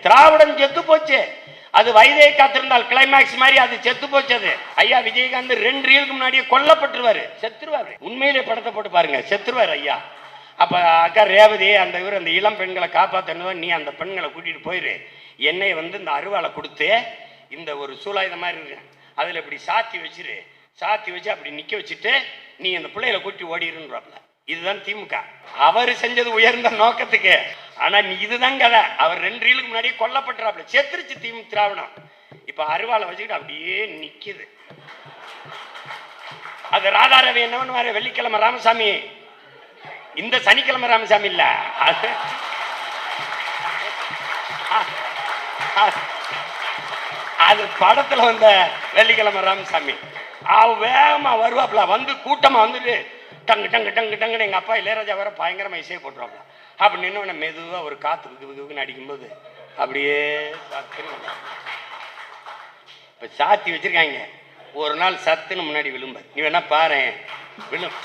திராவிடம் செத்து போச்சு. அது வயதை காத்திருந்தால் கிளைமேக்ஸ் மாதிரி அது செத்து போச்சது. ஐயா விஜயகாந்த் 2 ரீலுக்கு முன்னாடியே கொல்லப்பட்டுருவாரு, செத்துருவாரு. உண்மையிலே படத்தை போட்டு பாருங்க, செத்துருவாரு ஐயா. அப்ப அக்கா ரேவதி அந்த இவர் அந்த இளம் பெண்களை காப்பாற்றணும், நீ அந்த பெண்களை கூட்டிட்டு போயிரு, என்னை வந்து இந்த அருவாளை கொடுத்து இந்த ஒரு சூலாயுத மாதிரி இருக்கு அதில் இப்படி சாத்தி வச்சிரு, சாத்தி வச்சு அப்படி நிற்க வச்சுட்டு நீ அந்த பிள்ளைகளை கூட்டி ஓடிடுன்றாப்ல. இதுதான் திமுக. அவர் செஞ்சது உயர்ந்த நோக்கத்துக்கு. ஆனா நீ இதுதான் கதை. அவர் 2 ரீலுக்கு முன்னாடியே கொல்லப்பட்டுறாப்ல, செத்துருச்சு திராவிடம். இப்ப அருவாளை வச்சுக்கிட்டு அப்படியே நிக்குது. அது ராதாரவி என்ன பண்ணுவாரு, வெள்ளிக்கிழமை ராமசாமி, இந்த சனிக்கிழமை ராமசாமி இல்ல, அது படத்துல வந்த வெள்ளிக்கிழமை ராமசாமி. வேகமா வருவாப்ல, வந்து கூட்டமா வந்துட்டு டங்கு டங்கு டங்கு டங்குன்னு எங்கள் அப்பா இளையராஜா வேற பயங்கரமாக இசையை போட்டுருவாங்க. அப்படி நின்று மெதுவாக ஒரு காற்று அடிக்கும்போது அப்படியே இப்போ சாத்தி வச்சிருக்காங்க. ஒரு நாள் சத்துன்னு முன்னாடி விழும்ப, நீ வேணா பாரு விழும்.